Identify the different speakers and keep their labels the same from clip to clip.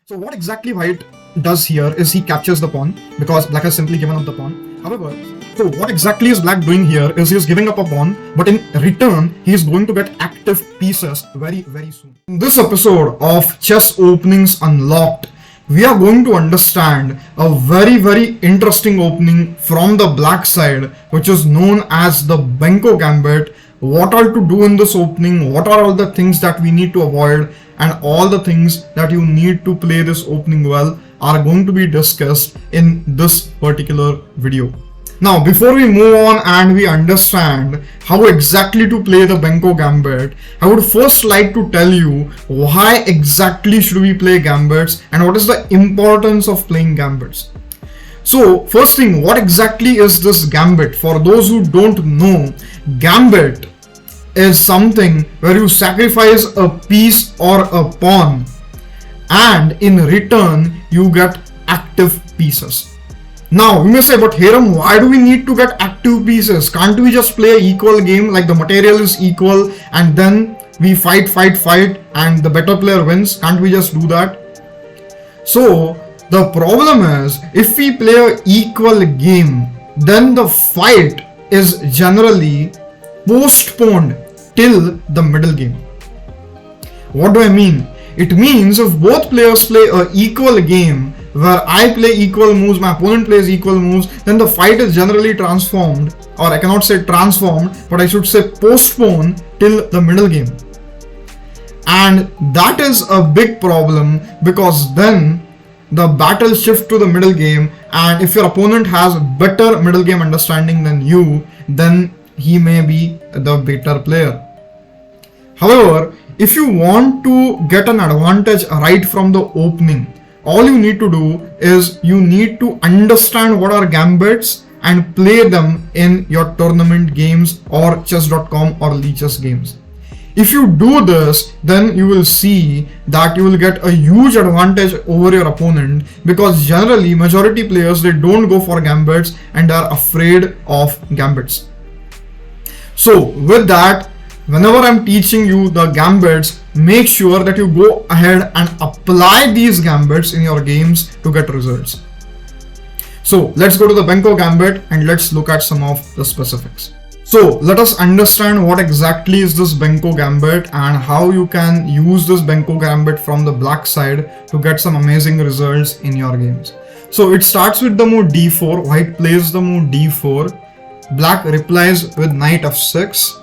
Speaker 1: So what exactly white does here is he captures the pawn because black has simply given up the pawn. However, so what exactly is black doing here is he is giving up a pawn, but in return he is going to get active pieces very soon. In this episode of Chess Openings Unlocked, we are going to understand a very interesting opening from the black side, which is known as the Benko Gambit. What all to do in this opening, what are all the things that we need to avoid, and all the things that you need to play this opening well are going to be discussed in this particular video. Now, before we move on and we understand how exactly to play the Benko Gambit, I would first like to tell you why exactly should we play Gambits and what is the importance of playing Gambits. So, first thing, what exactly is this Gambit? For those who don't know, Gambit is something where you sacrifice a piece or a pawn and in return you get active pieces. Now you may say, but Hiram, why do we need to get active pieces? Can't we just play an equal game, like the material is equal and then we fight and the better player wins? Can't we just do that? So the problem is, if we play an equal game, then the fight is generally postponed till the middle game. What do I mean? It means if both players play an equal game where I play equal moves, my opponent plays equal moves, then the fight is generally transformed, or I cannot say transformed, but I should say postponed till the middle game. And that is a big problem because then the battle shifts to the middle game, and if your opponent has better middle game understanding than you, then he may be the better player. However, if you want to get an advantage right from the opening, all you need to do is you need to understand what are gambits and play them in your tournament games or chess.com or Lichess games. If you do this, then you will see that you will get a huge advantage over your opponent, because generally majority players, they don't go for gambits and are afraid of gambits. So with that, whenever I'm teaching you the gambits, make sure that you go ahead and apply these gambits in your games to get results. So let's go to the Benko Gambit and let's look at some of the specifics. So let us understand what exactly is this Benko Gambit and how you can use this Benko Gambit from the black side to get some amazing results in your games. So it starts with the move d4, white plays the move d4, black replies with knight f6,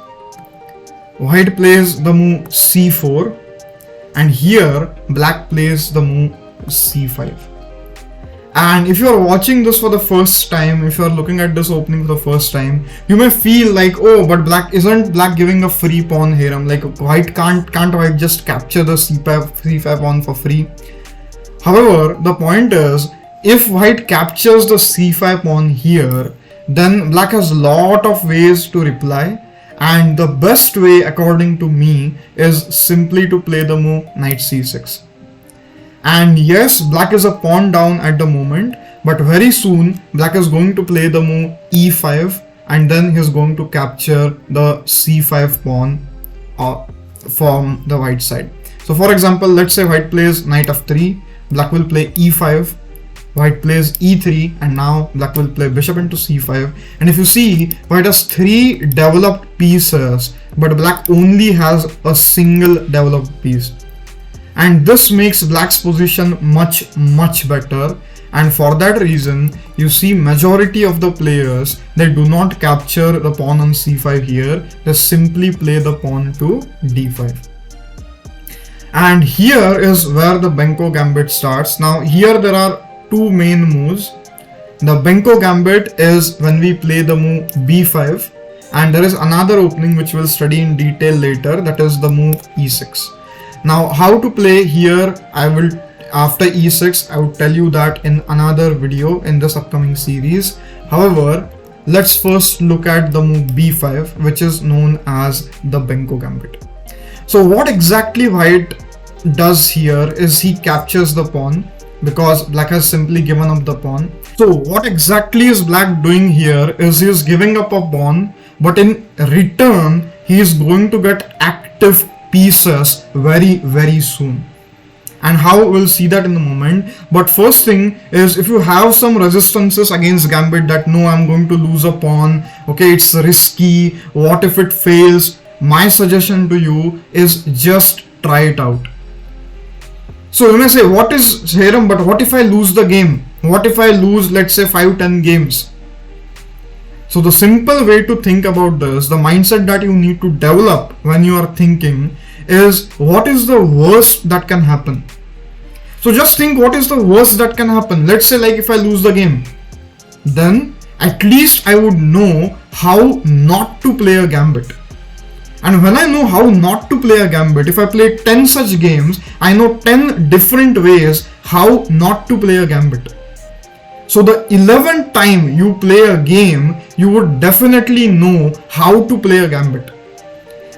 Speaker 1: white plays the move c4, and here black plays the move c5. And if you are watching this for the first time, if you are looking at this opening for the first time, you may feel like, oh, but isn't black giving a free pawn here? I'm like, white can't white just capture the c5 pawn for free? However, the point is, if white captures the c5 pawn here, then black has a lot of ways to reply. And the best way, according to me, is simply to play the move knight c6. And yes, black is a pawn down at the moment, but very soon black is going to play the move e5 and then he's going to capture the c5 pawn from the white side. So for example, let's say white plays knight f3, black will play e5, white plays e3, and now black will play bishop into c5. And if you see, white has 3 developed pieces, but black only has a single developed piece. And this makes black's position much better. And for that reason, you see majority of the players, they do not capture the pawn on c5 here, they simply play the pawn to d5. And here is where the Benko Gambit starts. Now here there are 2 main moves. The Benko Gambit is when we play the move b5, and there is another opening which we'll study in detail later, that is the move e6. Now how to play here, I will, after e6, I will tell you that in another video in this upcoming series. However, let's first look at the move b5, which is known as the Benko Gambit. So what exactly white does here is he captures the pawn, because black has simply given up the pawn. So what exactly is black doing here is he is giving up a pawn, but in return he is going to get active pieces very soon. and how we'll see that in the moment. But first thing is, if you have some resistances against Gambit that no, I'm going to lose a pawn, okay, it's risky, what if it fails, my suggestion to you is just try it out. So you may say, what is Serum, but what if I lose the game? What if I lose, let's say 5-10 games? So the simple way to think about this, the mindset that you need to develop when you are thinking is, what is the worst that can happen? So just think, what is the worst that can happen? Let's say like if I lose the game, then at least I would know how not to play a Gambit. And when I know how not to play a Gambit, if I play 10 such games, I know 10 different ways how not to play a Gambit. So the 11th time you play a game, you would definitely know how to play a Gambit.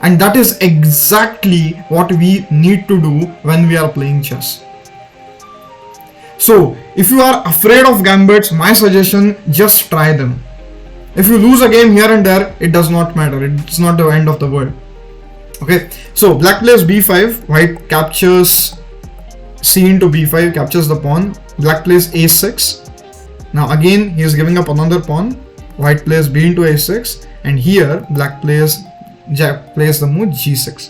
Speaker 1: And that is exactly what we need to do when we are playing chess. So if you are afraid of Gambits, my suggestion, just try them. If you lose a game here and there, it does not matter. It's not the end of the world. Okay, so black plays b5, white captures c into b5, captures the pawn. Black plays a6. Now again, he is giving up another pawn. White plays b into a6, and here black plays the move g6.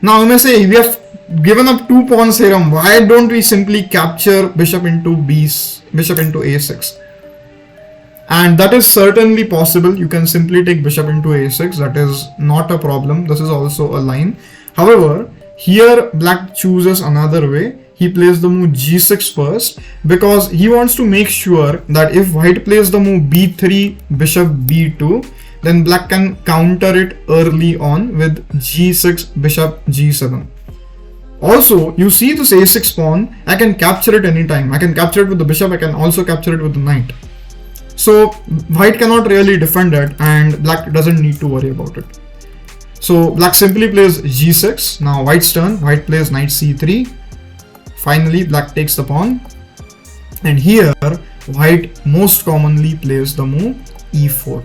Speaker 1: Now you may say, we have given up 2 pawns here. Why don't we simply capture bishop into a6? And that is certainly possible. You can simply take bishop into a6. That is not a problem. This is also a line. However, here black chooses another way. He plays the move g6 first, because he wants to make sure that if white plays the move b3, bishop b2, then black can counter it early on with g6, bishop g7. Also, you see this a6 pawn, I can capture it anytime. I can capture it with the bishop, I can also capture it with the knight. So white cannot really defend it, and black doesn't need to worry about it. So black simply plays g6. Now white's turn. White plays knight c3. Finally, black takes the pawn, and here white most commonly plays the move e4.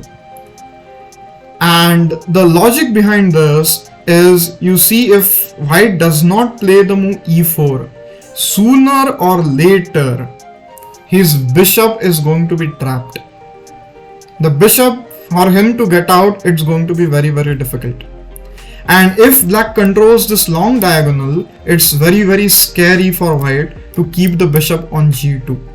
Speaker 1: And the logic behind this is, you see, if white does not play the move e4, sooner or later his bishop is going to be trapped. The bishop, for him to get out, it's going to be very, very difficult. And if black controls this long diagonal, it's very, very scary for white to keep the bishop on g2.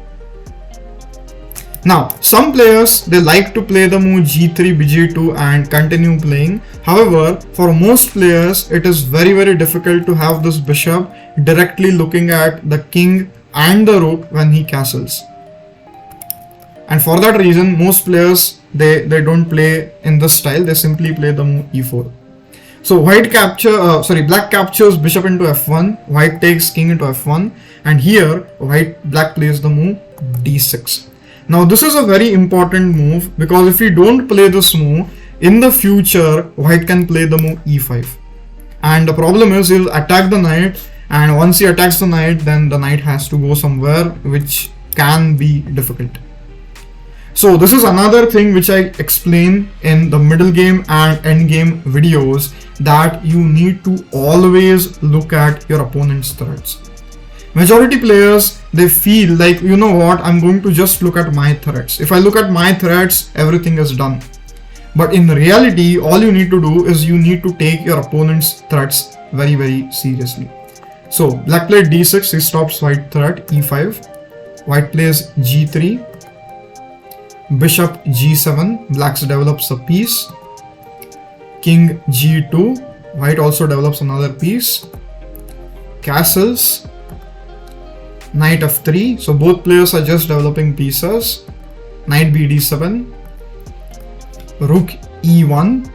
Speaker 1: Now, some players, they like to play the move g3, bg2 and continue playing. However, for most players, it is very, very difficult to have this bishop directly looking at the king and the rook when he castles. And for that reason, most players, they don't play in this style. They simply play the move e4. So black captures bishop into f1, white takes king into f1, and here black plays the move d6. Now this is a very important move, because if we don't play this move, in the future white can play the move e5. And the problem is, he'll attack the knight, and once he attacks the knight, then the knight has to go somewhere, which can be difficult. So this is another thing which I explain in the middle game and end game videos, that you need to always look at your opponent's threats. Majority players, they feel like, you know what, I'm going to just look at my threats. If I look at my threats, everything is done. But in reality, all you need to do is you need to take your opponent's threats very, very seriously. So black played d6, he stops white threat, e5. White plays g3. Bishop g7, black develops a piece. King g2, white also develops another piece. Castles. Knight f3, so both players are just developing pieces. Knight bd7. Rook e1.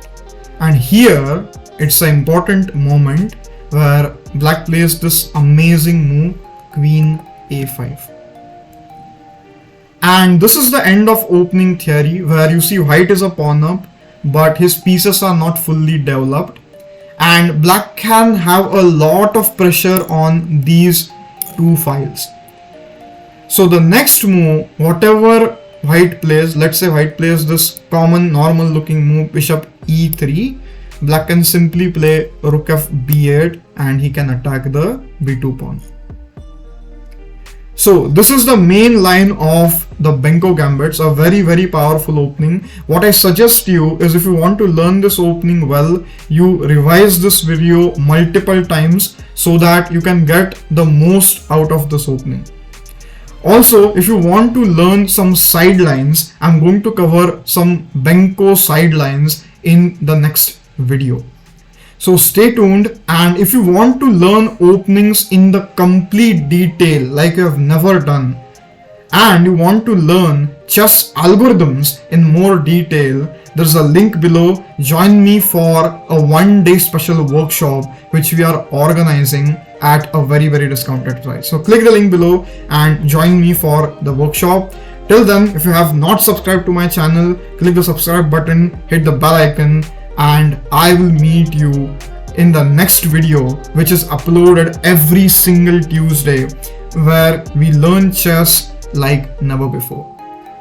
Speaker 1: And here, it's an important moment where black plays this amazing move, queen a5. And this is the end of opening theory, where you see white is a pawn up, but his pieces are not fully developed, and black can have a lot of pressure on these two files. So the next move, whatever white plays, let's say white plays this common normal looking move, bishop e3, black can simply play rook f b8 and he can attack the b2 pawn. So this is the main line of the Benko Gambits, a very powerful opening. What I suggest you is, if you want to learn this opening well, you revise this video multiple times so that you can get the most out of this opening. Also, if you want to learn some sidelines, I'm going to cover some Benko sidelines in the next video. So stay tuned, and if you want to learn openings in the complete detail like you have never done, and you want to learn chess algorithms in more detail, there's a link below. Join me for a 1-day special workshop which we are organizing at a very discounted price. So click the link below and join me for the workshop. Till then, if you have not subscribed to my channel, click the subscribe button, hit the bell icon, and I will meet you in the next video, which is uploaded every single Tuesday, where we learn chess like never before.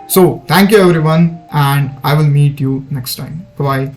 Speaker 1: So thank you everyone, and I will meet you next time. Bye bye.